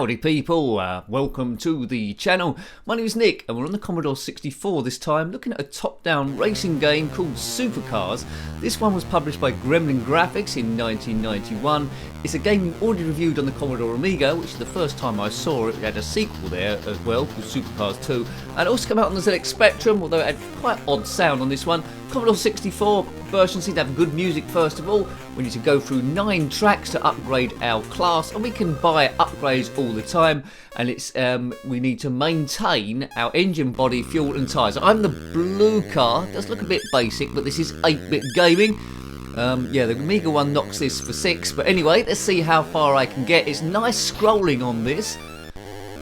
Howdy people, welcome to the channel. My name is Nick and we're on the Commodore 64 this time, looking at a top-down racing game called Supercars. This one was published by Gremlin Graphics in 1991. It's a game we already reviewed on the Commodore Amiga, which is the first time I saw it. It had a sequel there as well called Supercars 2, and it also came out on the ZX Spectrum, although it had quite odd sound on this one. Commodore 64 version seemed to have good music first of all. We need to go through 9 tracks to upgrade our class, and we can buy upgrades all the time, and it's we need to maintain our engine, body, fuel and tyres. I'm the blue car. It does look a bit basic, but this is 8-bit gaming. Yeah, the Amiga one knocks this for 6, but anyway, let's see how far I can get. It's nice scrolling on this.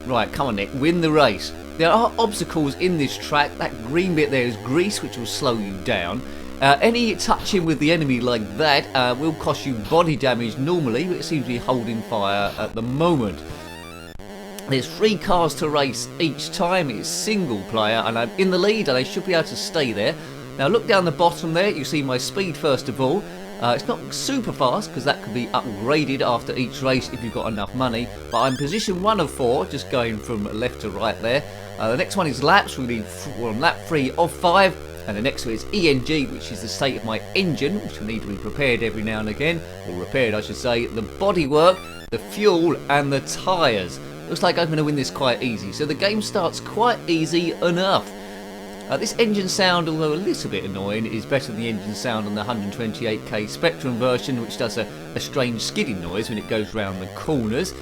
Right, come on Nick, win the race. There are obstacles in this track. That green bit there is grease, which will slow you down. Any touching with the enemy like that will cost you body damage normally, but it seems to be holding fire at the moment. There's 3 cars to race each time. It's single player, and I'm in the lead, and I should be able to stay there. Now look down the bottom there, you see my speed first of all. It's not super fast because that can be upgraded after each race if you've got enough money, but I'm position 1 of 4, just going from left to right there. The next one is laps. We're on lap 3 of 5. And the next one is ENG, which is the state of my engine, which will need to be prepared every now and again, or repaired I should say, the bodywork, the fuel and the tyres. Looks like I'm going to win this quite easy, so the game starts quite easy enough. This engine sound, although a little bit annoying, is better than the engine sound on the 128K Spectrum version, which does a strange skidding noise when it goes round the corners.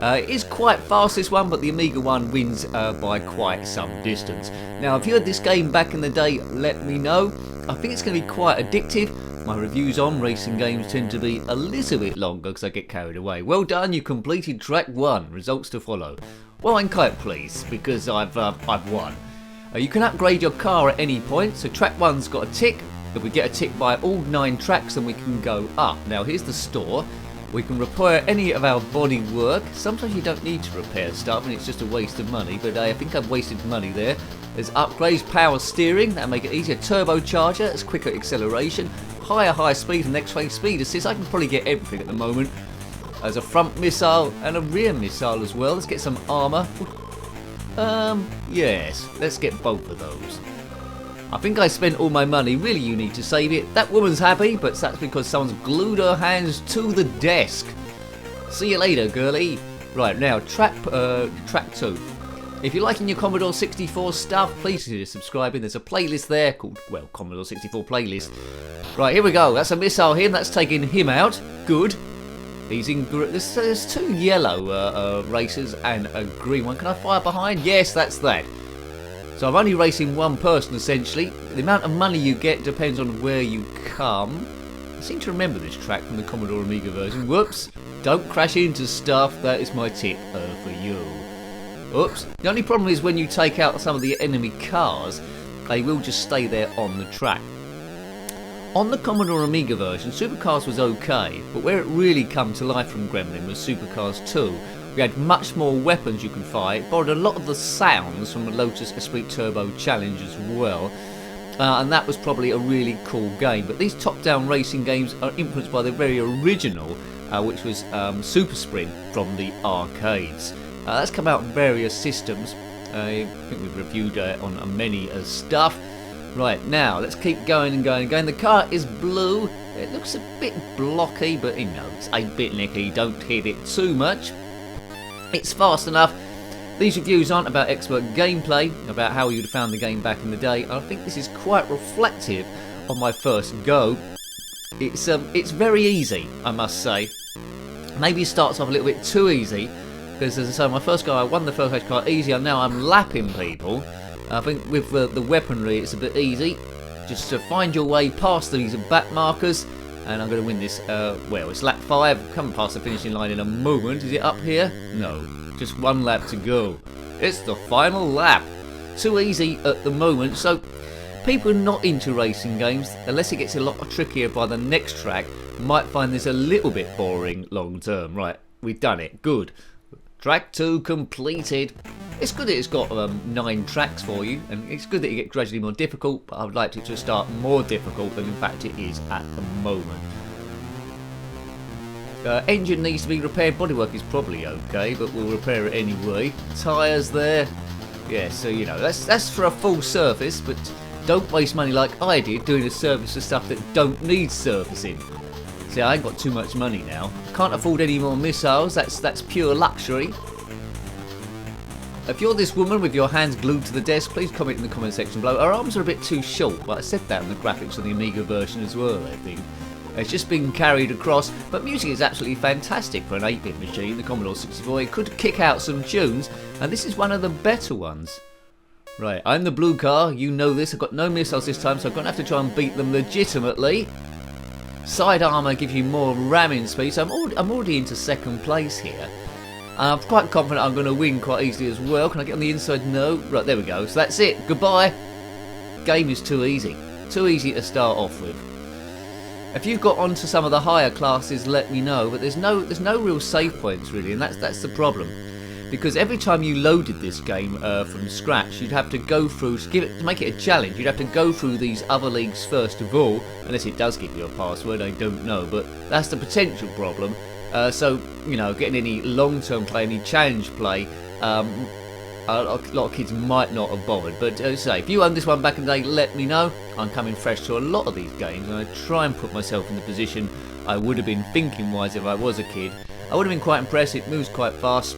It is quite fast, this one, but the Amiga one wins by quite some distance. Now, if you had this game back in the day, let me know. I think it's going to be quite addictive. My reviews on racing games tend to be a little bit longer because I get carried away. Well done, you completed track 1. Results to follow. Well, I'm quite pleased because I've won. You can upgrade your car at any point, so track 1's got a tick. If we get a tick by all 9 tracks, then we can go up. Now, here's the store. We can repair any of our body work. Sometimes you don't need to repair stuff and it's just a waste of money, but I think I've wasted money there. There's upgrades, power steering, that'll make it easier. Turbocharger, that's quicker acceleration. Higher speed and X-ray speed assist. I can probably get everything at the moment. There's a front missile and a rear missile as well. Let's get some armour. Yes, let's get both of those. I think I spent all my money. Really, you need to save it. That woman's happy, but that's because someone's glued her hands to the desk. See you later, girlie. Right, now, track 2. If you're liking your Commodore 64 stuff, please consider subscribing. There's a playlist there called, well, Commodore 64 playlist. Right, here we go. That's a missile him. That's taking him out. Good. He's in. There's 2 yellow racers and a green one. Can I fire behind? Yes, that's that. So I'm only racing one person essentially. The amount of money you get depends on where you come. I seem to remember this track from the Commodore Amiga version. Whoops. Don't crash into stuff. That is my tip for you. Oops. The only problem is when you take out some of the enemy cars, they will just stay there on the track. On the Commodore Amiga version, Supercars was okay, but where it really come to life from Gremlin was Supercars 2. We had much more weapons you can fire. It borrowed a lot of the sounds from the Lotus Esprit Turbo Challenge as well. And that was probably a really cool game. But these top-down racing games are influenced by the very original, which was Super Sprint from the arcades. That's come out on various systems. I think we've reviewed on many stuff. Right, now, let's keep going and going and going. The car is blue. It looks a bit blocky, but you know, it's 8-bit Nicky. Don't hit it too much. It's fast enough. These reviews aren't about expert gameplay, about how you'd have found the game back in the day. I think this is quite reflective of my first go. It's very easy, I must say. Maybe it starts off a little bit too easy, because as I say, my first go, I won the first race quite easy, and now I'm lapping people. I think with the weaponry, it's a bit easy. Just to find your way past these back markers. And I'm going to win this, well, it's lap 5, coming past the finishing line in a moment. Is it up here? No, just 1 lap to go. It's the final lap. Too easy at the moment, so people not into racing games, unless it gets a lot trickier by the next track, might find this a little bit boring long term. Right, we've done it, good. Track 2 completed. It's good that it's got 9 tracks for you, and it's good that it gets gradually more difficult, but I would like it to start more difficult than in fact it is at the moment. Engine needs to be repaired. Bodywork is probably okay, but we'll repair it anyway. Tyres there. Yeah, so you know, that's for a full service, but don't waste money like I did doing a service for stuff that don't need servicing. See, I ain't got too much money now. Can't afford any more missiles. That's pure luxury. If you're this woman with your hands glued to the desk, please comment in the comment section below. Her arms are a bit too short, but I said that in the graphics on the Amiga version as well, I think. It's just been carried across, but music is absolutely fantastic for an 8-bit machine, the Commodore 64. It could kick out some tunes, and this is one of the better ones. Right, I'm the blue car, you know this. I've got no missiles this time, so I'm going to have to try and beat them legitimately. Side armour gives you more ramming speed, so I'm already into second place here. I'm quite confident I'm going to win quite easily as well. Can I get on the inside? No. Right, there we go. So that's it. Goodbye. Game is too easy. Too easy to start off with. If you've got onto some of the higher classes, let me know. But there's no real save points really, and that's the problem. Because every time you loaded this game from scratch, you'd have to go through, to make it a challenge, you'd have to go through these other leagues first of all, unless it does give you a password, I don't know, but that's the potential problem. So, you know, getting any long-term play, any challenge play, a lot of kids might not have bothered. But as I say, if you own this one back in the day, let me know. I'm coming fresh to a lot of these games, and I try and put myself in the position I would have been thinking-wise if I was a kid. I would have been quite impressed. It moves quite fast.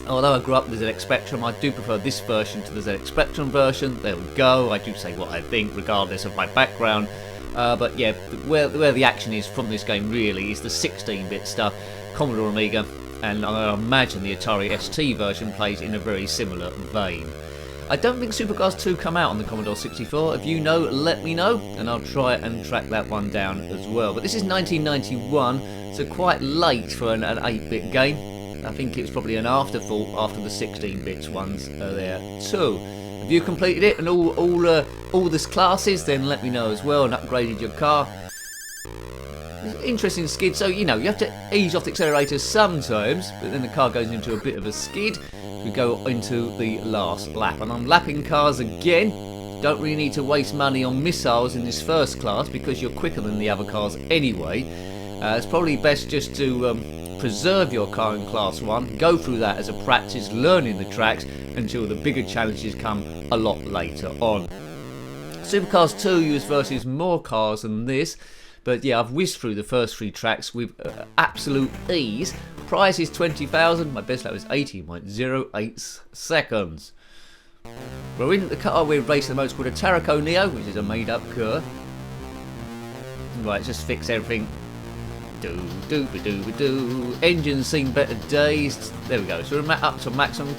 Although I grew up with the ZX Spectrum, I do prefer this version to the ZX Spectrum version. There we go. I do say what I think, regardless of my background. But yeah, where the action is from this game really is the 16-bit stuff, Commodore Amiga, and I imagine the Atari ST version plays in a very similar vein. I don't think Supercars 2 come out on the Commodore 64. If you know, let me know, and I'll try and track that one down as well. But this is 1991, so quite late for an 8-bit game. I think it was probably an afterthought after the 16-bit ones are there too. If you completed it and all this classes, then let me know as well and upgraded your car. Interesting skid, so you know, you have to ease off the accelerator sometimes, but then the car goes into a bit of a skid. We go into the last lap, and I'm lapping cars again. Don't really need to waste money on missiles in this first class because you're quicker than the other cars anyway. It's probably best just to preserve your car in class 1, go through that as a practice, learning the tracks until the bigger challenges come a lot later on. Supercars 2 uses versus more cars than this, but yeah, I've whizzed through the first 3 tracks with absolute ease. Prize is 20,000, my best lap was 18.08 seconds. We're in the car we're racing the most called a Tarraco Neo, which is a made up car. Right, just fix everything. Do. Engine's seen better days. There we go. So we're up to maximum.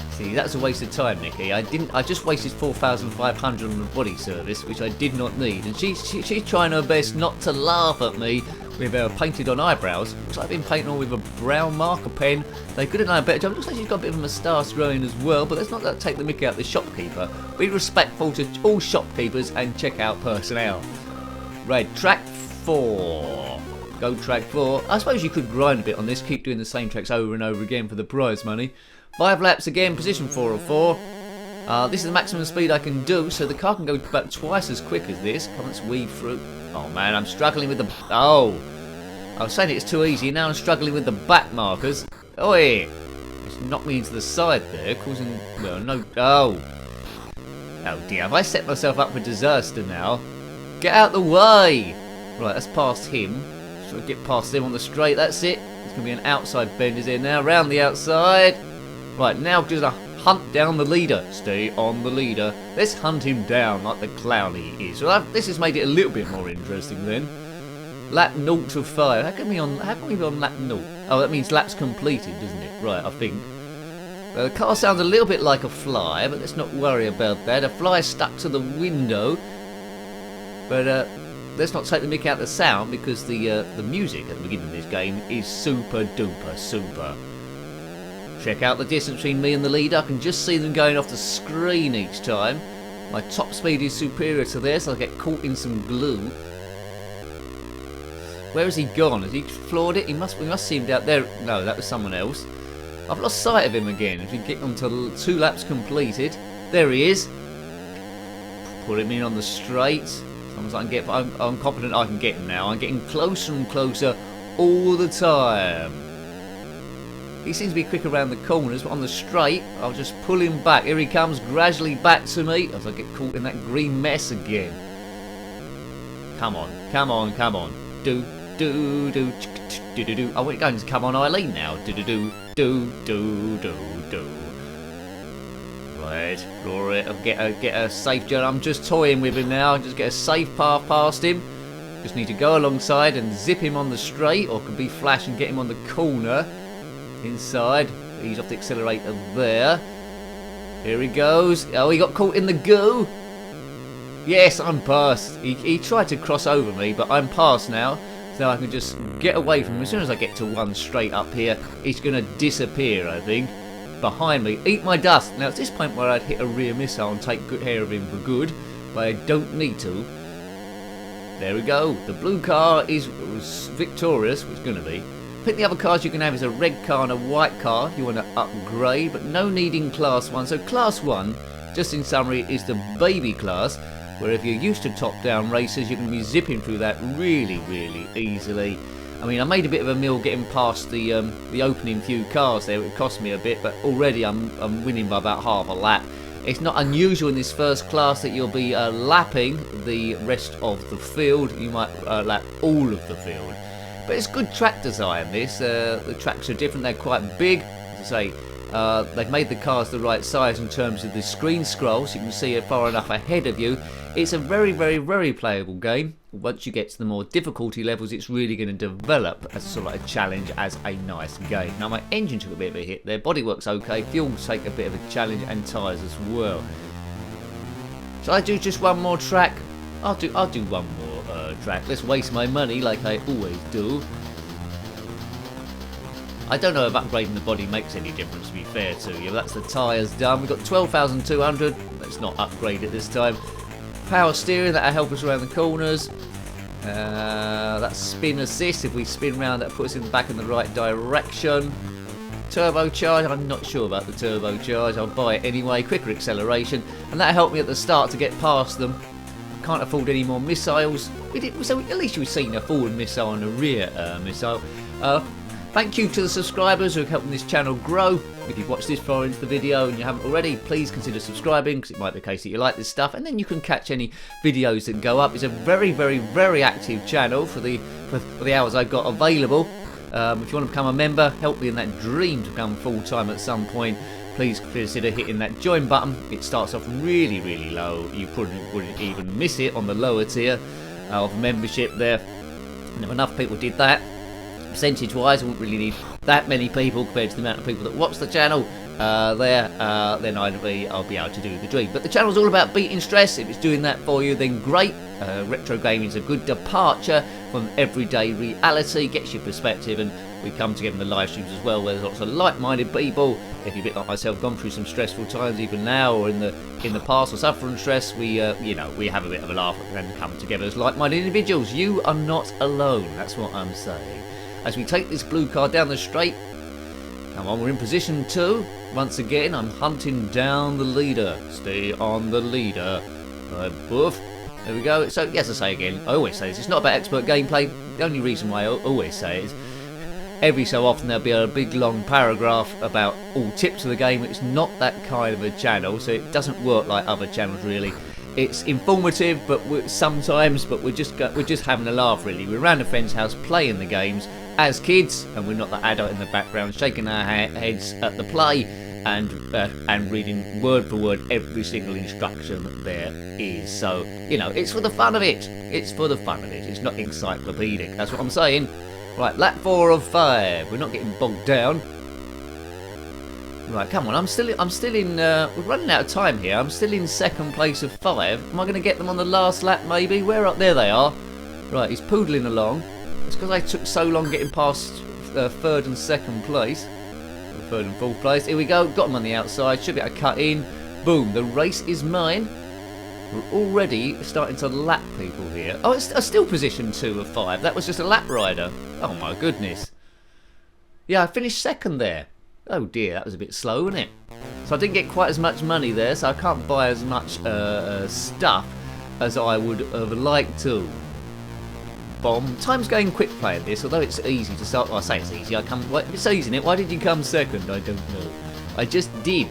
See, that's a waste of time, Nikki. I just wasted 4,500 on the body service, which I did not need. And she's trying her best not to laugh at me with her painted on eyebrows. Looks like I've been painting all with a brown marker pen. They could have done a better job. Looks like she's got a bit of a moustache growing as well. But let's not take the mickey out of the shopkeeper. Be respectful to all shopkeepers and check out personnel. Right, track 4. Go track 4. I suppose you could grind a bit on this, keep doing the same tracks over and over again for the prize money. 5 laps again, position 4 of 4. This is the maximum speed I can do, so the car can go about twice as quick as this. Come on, let's weave through. Oh man, I'm struggling with the... Oh! I was saying it's too easy, now I'm struggling with the back markers. Oi! It's knocked me into the side there, causing... Well, no... Oh! Oh dear, have I set myself up for disaster now? Get out the way! Right, that's past him. So get past him on the straight, that's it. There's going to be an outside bend is here now, round the outside. Right, now just a hunt down the leader. Stay on the leader. Let's hunt him down like the clown he is. So this has made it a little bit more interesting then. Lap 0 to 5. How can we be on lap 0? Oh, that means laps completed, doesn't it? Right, I think. The car sounds a little bit like a fly, but let's not worry about that. A fly stuck to the window. But let's not take the mick out of the sound because the music at the beginning of this game is super duper super. Check out the distance between me and the leader. I can just see them going off the screen each time. My top speed is superior to theirs, so I get caught in some glue. Where has he gone? Has he floored it? We must see him down there. No, that was someone else. I've lost sight of him again. If we get on to 2 laps completed. There he is. Put him in on the straight. I'm confident I can get him now. I'm getting closer and closer all the time. He seems to be quick around the corners, but on the straight, I'll just pull him back. Here he comes, gradually back to me, as I get caught in that green mess again. Come on, come on, come on. Do, do, do, do, do, do. Oh, we're going to come on Eileen now. Do, do, do, do, do, do, do. Right, Rory, I'll get a safe journey. I'm just toying with him now. Just get a safe path past him. Just need to go alongside and zip him on the straight, or can be flash and get him on the corner. Inside, ease off the accelerator there. Here he goes. Oh, he got caught in the goo. Yes, I'm past. He tried to cross over me, but I'm past now. So I can just get away from him. As soon as I get to one straight up here, he's going to disappear, I think. Behind me. Eat my dust. Now, it's this point where I'd hit a rear missile and take good care of him for good, but I don't need to. There we go. The blue car was victorious, was going to be. I think the other cars you can have is a red car and a white car if you want to upgrade, but no need in Class 1. So Class 1, just in summary, is the baby class, where if you're used to top-down races, you can be zipping through that really, really easily. I mean, I made a bit of a mill getting past the opening few cars there. It cost me a bit, but already I'm winning by about half a lap. It's not unusual in this first class that you'll be lapping the rest of the field. You might lap all of the field. But it's good track design, this. The tracks are different, they're quite big. As I say, they've made the cars the right size in terms of the screen scroll, so you can see it far enough ahead of you. It's a very, very, very playable game. Once you get to the more difficulty levels, it's really going to develop as sort of like a challenge, as a nice game. Now, my engine took a bit of a hit there. Bodywork's okay. Fuel's take a bit of a challenge, and tyres as well. Shall I do just one more track? I'll do one more track. Let's waste my money like I always do. I don't know if upgrading the body makes any difference, to be fair to you. That's the tyres done. We've got 12,200. Let's not upgrade it this time. Power steering, that'll help us around the corners. That's spin assist. If we spin round, that puts us back in the right direction. Turbocharge, I'm not sure about the turbocharge. I'll buy it anyway. Quicker acceleration, and that helped me at the start to get past them. Can't afford any more missiles. So at least you've seen a forward missile and a rear missile. Thank you to the subscribers who are helping this channel grow. If you've watched this far into the video and you haven't already, please consider subscribing, because it might be the case that you like this stuff, and then you can catch any videos that go up. It's a very, very, very active channel for the hours I've got available. If you want to become a member, help me in that dream to become full-time at some point, please consider hitting that join button. It starts off really, really low. You probably wouldn't even miss it on the lower tier of membership there. And if enough people did that, percentage-wise, I wouldn't really need that many people compared to the amount of people that watch the channel then I'll be able to do the dream. But the channel's all about beating stress. If it's doing that for you, then great. Retro gaming is a good departure from everyday reality, gets your perspective, and we come together in the live streams as well, where there's lots of like-minded people. If you're a bit like myself, gone through some stressful times even now, or in the past, or suffering stress, we have a bit of a laugh and come together as like-minded individuals. You are not alone. That's what I'm saying. As we take this blue car down the straight, come on, we're in position 2. Once again, I'm hunting down the leader. Stay on the leader. Right, boof. There we go. So, yes, I say again, I always say this, it's not about expert gameplay. The only reason why I always say it is every so often there'll be a big long paragraph about all tips of the game. It's not that kind of a channel, so it doesn't work like other channels really. It's informative, but we're just having a laugh really. We're around a friend's house playing the games as kids, and we're not the adult in the background shaking our heads at the play and reading word for word every single instruction there is. So, it's for the fun of it. It's for the fun of it. It's not encyclopedic. That's what I'm saying. Right, lap 4 of 5. We're not getting bogged down. Right, come on. I'm still in. We're running out of time here. I'm still in second place of 5. Am I going to get them on the last lap? Maybe. Where up there they are. Right, he's poodling along. It's because I took so long getting past third and second place. Third and fourth place. Here we go. Got him on the outside. Should be able to cut in. Boom. The race is mine. We're already starting to lap people here. Oh, it's still position 2 of 5. That was just a lap rider. Oh my goodness. Yeah, I finished second there. Oh dear, that was a bit slow, wasn't it? So I didn't get quite as much money there, so I can't buy as much stuff as I would have liked to. bomb. Time's going quick playing this, although it's easy to start. Well, I say it's easy. It's easy, isn't it? Why did you come second? I don't know. I just did.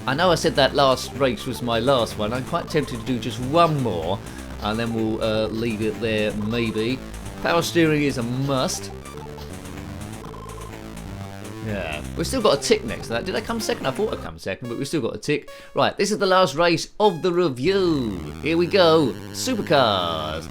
I know I said that last race was my last one. I'm quite tempted to do just one more, and then we'll leave it there, maybe. Power steering is a must. Yeah, we've still got a tick next to that. Did I come second? I thought I'd come second, but we've still got a tick. Right, this is the last race of the review. Here we go. Supercars.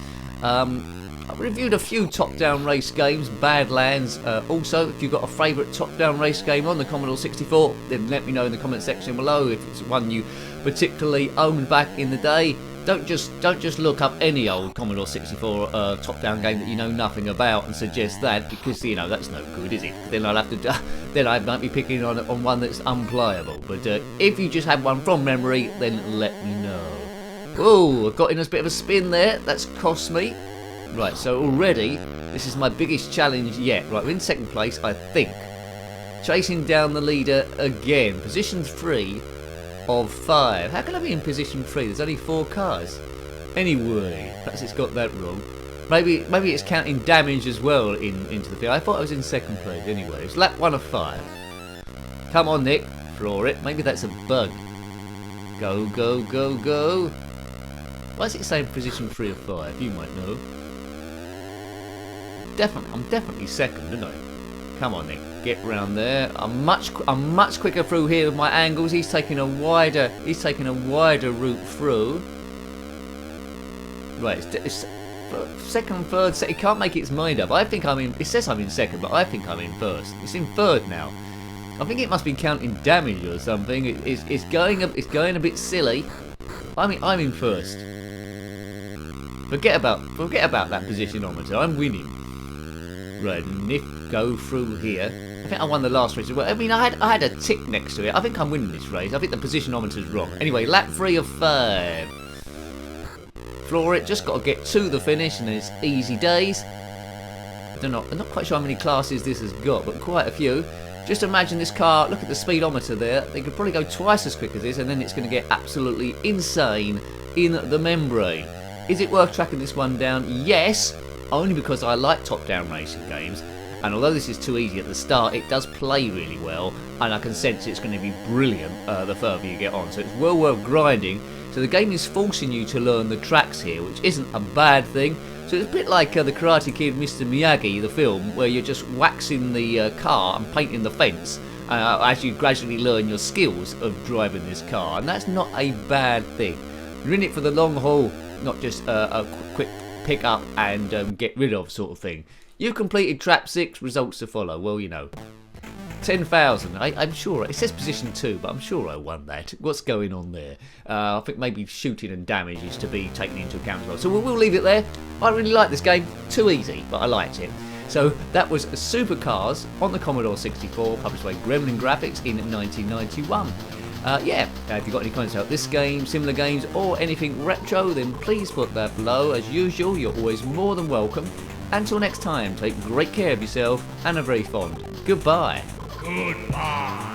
I've reviewed a few top-down race games, Badlands. Also, if you've got a favourite top-down race game on the Commodore 64, then let me know in the comment section below if it's one you particularly owned back in the day. Don't just look up any old Commodore 64 top-down game that you know nothing about and suggest that, because you know that's no good, is it? Then I'll have to then I might be picking on one that's unplayable. But if you just have one from memory, then let me know. Oh, I got in a bit of a spin there. That's cost me. Right, so already this is my biggest challenge yet. Right, we're in second place, I think. Chasing down the leader again. Position 3 of 5. How can I be in position 3? There's only 4 cars. Anyway, perhaps it's got that wrong. Maybe it's counting damage as well into the field. I thought I was in second place. Anyway, it's lap 1 of 5. Come on, Nick, floor it. Maybe that's a bug. Go, go, go, go. Why is it saying position 3 of 5? You might know. I'm definitely second, aren't I? Come on, Nick, get round there. I'm much quicker through here with my angles. He's taking a wider route through. Right, it's second, third. He can't make its mind up. I think I'm in. It says I'm in second, but I think I'm in first. It's in third now. I think it must be counting damage or something. It's going a bit silly. I'm in first. Forget about that positionometer. I'm winning. Right, Nick, go through here. I think I won the last race as well. I mean, I had a tick next to it. I think I'm winning this race. I think the positionometer's wrong. Anyway, lap 3 of 5. Floor it. Just got to get to the finish, and it's easy days. I'm not quite sure how many classes this has got, but quite a few. Just imagine this car. Look at the speedometer there. They could probably go twice as quick as this, and then it's going to get absolutely insane in the membrane. Is it worth tracking this one down? Yes. Only because I like top-down racing games, and although this is too easy at the start, it does play really well, and I can sense it's going to be brilliant the further you get on, so it's well worth grinding. So the game is forcing you to learn the tracks here, which isn't a bad thing. So it's a bit like the Karate Kid Mr. Miyagi, the film, where you're just waxing the car and painting the fence as you gradually learn your skills of driving this car, and that's not a bad thing. You're in it for the long haul, not just a quick pick up and get rid of sort of thing. You've completed trap 6, results to follow. Well, you know, 10,000. I'm sure it says position 2, but I'm sure I won that. What's going on there? I think maybe shooting and damage is to be taken into account as well. So we'll leave it there. I really like this game. Too easy, but I liked it. So that was Supercars on the Commodore 64, published by Gremlin Graphics in 1991. Yeah, if you've got any comments about this game, similar games, or anything retro, then please put that below. As usual, you're always more than welcome. Until next time, take great care of yourself and are very fond. Goodbye. Goodbye.